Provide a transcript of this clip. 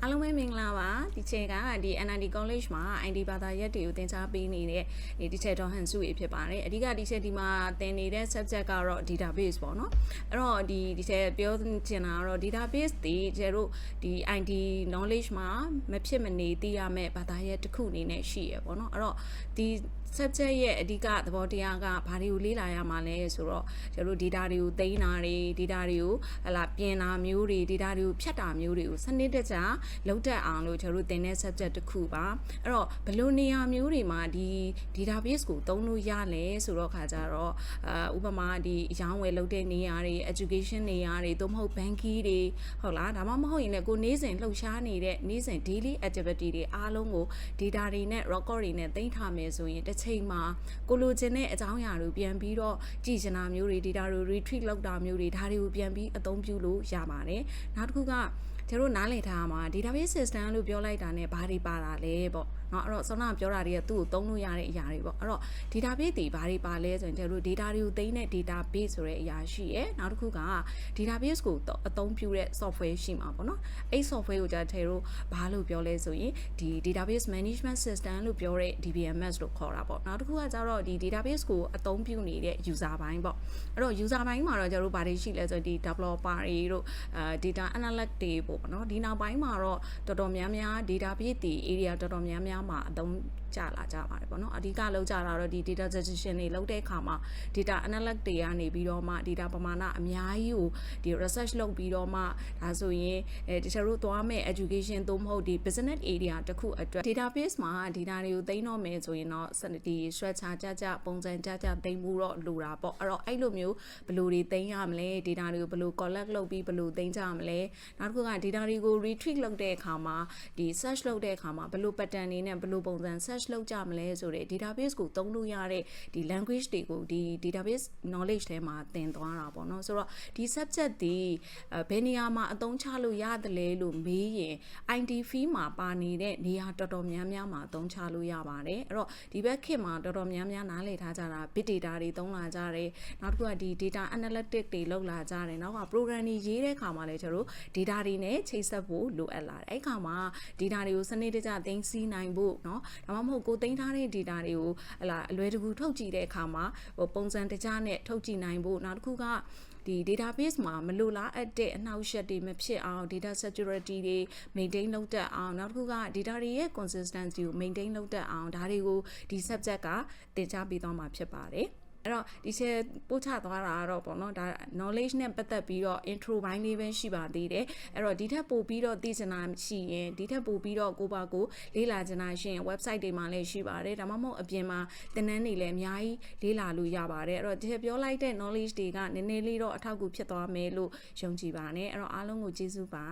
အားလုံးပဲမင်္ဂလာပါဒီချိန်ကဒီ NID College မှာ ID ဘာသာရပ်တွေကိုသင်ကြားပေးနေတဲ့ဒီချက်တော်ဟန်စုရေးဖြစ်ပါတယ်အဓိကဒီချက်ဒီမှာသင်နေတဲ့ subject ကတော့ database ပေါ့နော်အဲ့တော့ဒီချက်ပြောချင်တာကတော့ database တွေကျတို့ဒီ ID knowledge မှာမဖြစ်မနေသိရမယ့်ဘာသာရပ်တစ်ခုအနေနဲ့ရှိရပေါ့နော်အဲ့တော့ဒီ subject ရဲ့အဓိကသဘောတရားကဘာတွေကိုလေ့လာရမှာလဲဆိုတော့ကျတို့ data တွေကိုသိမ်းတာတွေ data တွေကိုပြင်တာမျိုးတွေ data တွေကိုဖြတ်တာမျိုးတွေကိုစနစ်တကျလောက်တက်အောင်လို့ကျတို့သင်တဲ့ subject တစ်ခုပါအဲ့တော့ဘယ်လိုနေရာမျိုးတွေမှာဒီ database ကိုသုံးလို့ရလဲဆိုတော့ခါကြတော့ဥပမာဒီအရောင်းဝယ်လုပ်တဲ့နေရာတွေ education နေရာတွေသို့မဟုတ် banking တွေဟုတ်လားဒါမှမဟုတ်ရင်လည်းကိုနေ့စဉ်လှုပ်ရှားနေတဲ့နေ့စဉ် daily activity တွေအားလုံးကို data တွေနဲ့ record တွေနဲ့သိမ်းထားမယ်ဆိုရင်တစ်ချိန်မှာကိုလိုချင်တဲ့အကြောင်းအရာတွေပြန်ပြီးတော့ကြည်ချင်တာမျိုးတွေ data တွေ retrieve လုပ်တာမျိုးတွေဒါတွေကိုပြန်ပြီးအသုံးပြုလို့ရပါတယ်နောက်တစ်ခုကကျတို့နားလည်ထားမှာ database system လို့ပြောလိုက်တာနဲ့ဘာတွေပါတာလဲပေါ့เนาะအဲ့တော့ဆောင်းနာပြောတာတွေကသူ့ကိုသုံးလို့ရတဲ့အရာတွေပေါ့အဲ့တော့ database တွေဘာတွေပါလဲဆိုရင်ကျတို့ data တွေကိုသိမ်းတဲ့ database ဆိုတဲ့အရာရှိရယ်နောက်တစ်ခုက database ကိုအသုံးပြုတဲ့ software ရှိမှာပေါ့เนาะအဲ့ software ကိုကျတို့ဘာလို့ပြောလဲဆိုရင်ဒီ database management system လို့ပြောတဲ့ DBMS လို့ခေါ်တာပေါ့နောက်တစ်ခုကကျတော့ဒီ database ကိုအသုံးပြုနေတဲ့ user ဘိုင်းပေါ့အဲ့တော့ user ဘိုင်းမှာတော့ကျတို့ဘာတွေရှိလဲဆိုဒီ developer တွေတို့data analyst တွေပေါ့เนาะဒီနောက်ပိုင်းမှာတော့တော်တော်များများ database တွေ area တော်တော်များများမှာအသုံးကြလာကြပါတယ်ပေါ့เนาะအဓိကလောက်ကြတာတော့ဒီ data decision တွေလုပ်တဲ့အခါမှာ data analyst တွေကနေပြီးတော့မှ data ပမာဏအများကြီးကိုဒီ research လုပ်ပြီးတော့မှဒါဆိုရင်တချို့တို့သွားမဲ့ education သို့မဟုတ်ဒီ business area တခုအတွက် database မှာ data တွေကိုသိမ်းတော့မယ်ဆိုရင်တော့ဒီ structure ကြပုံစံကြသိမ်းမှုတော့လိုတာပေါ့အဲ့တော့အဲ့လိုမျိုးဘယ်လိုတွေသိမ်းရမလဲ data တွေကိုဘယ်လို collect လုပ်ပြီးဘယ်လိုသိမ်းကြမလဲနောက်တစ်ခုက data တွေကို retrieve လုပ်တဲ့အခါမှာဒီ search လုပ်တဲ့အခါမှာဘယ်လို pattern တွေနဲ့ဘယ်လိုပုံစံ search လုပ်ကြမလဲဆိုတဲ့ database ကိုသုံးလို့ရတဲ့ဒီ language တွေကိုဒီ database knowledge ထဲမှာသင်သွားတာပေါ့နော်ဆိုတော့ဒီ subject ဒီဘယ်နေရာမှာအသုံးချလို့ရတယ်လဲလို့မေးရင် IT field မှာပါနေတဲ့နေရာတော်တော်များများမှာအသုံးချလို့ရပါတယ်အဲ့တော့ဒီဘက်ခေတ်မှာတော်တော်များများနားလည်ထားကြတာ big data တွေသုံးလာကြတယ်နောက်တစ်ခုကဒီ data analytics တွေလုပ်လာကြတယ်နောက်က program တွေရေးတဲ့အခါမှာလည်းကျတို့ data တွေနဲ့ချိတ်ဆက်ဖို့လိုအပ်လာတယ်အဲ့ခါမှာ data တွေကိုစနစ်တကျသိမ်းဆည်းနိုင်ဖို့เนาะဒါမှမဟုတ်ကိုသိမ်းထားတဲ့ data တွေကိုအလွယ်တကူထုတ်ကြည့်တဲ့အခါမှာပုံစံတကျနဲ့ထုတ်ကြည့်နိုင်ဖို့နောက်တစ်ခုကဒီ database မှာမလိုလားအပ်တဲ့အနှောက်အယှက်တွေမဖြစ်အောင် data security တွေ maintain လုပ်တတ်အောင်နောက်တစ်ခုက data တွေရဲ့ consistency ကို maintain လုပ်တတ်အောင်ဒါတွေကိုဒီ subject ကသင်ကြားပေးသွားမှာဖြစ်ပါတယ်အဲ့တော့ဒီချက်ပို့ချသွားတာကတော့ပေါ့နော်ဒါ knowledge နဲ့ပတ်သက်ပြီးတော့ intro ဘိုင်းလေးပဲရှိပါသေးတယ်အဲ့တော့ဒီထက်ပိုပြီးတော့သိချင်တာရှိရင်ဒီထက်ပိုပြီးတော့ကိုပါကိုလေ့လာချင်တာရှိရင် website တွေမှာလည်းရှိပါတယ်ဒါမှမဟုတ်အပြင်မှာသင်တန်းတွေလည်းအများကြီးလေ့လာလို့ရပါတယ်အဲ့တော့ဒီချက်ပြောလိုက်တဲ့ knowledge တွေကနည်းနည်းလေးတော့အထောက်အကူဖြစ်သွားမယ်လို့ယုံကြည်ပါတယ်အဲ့တော့အားလုံးကိုကျေးဇူးပါ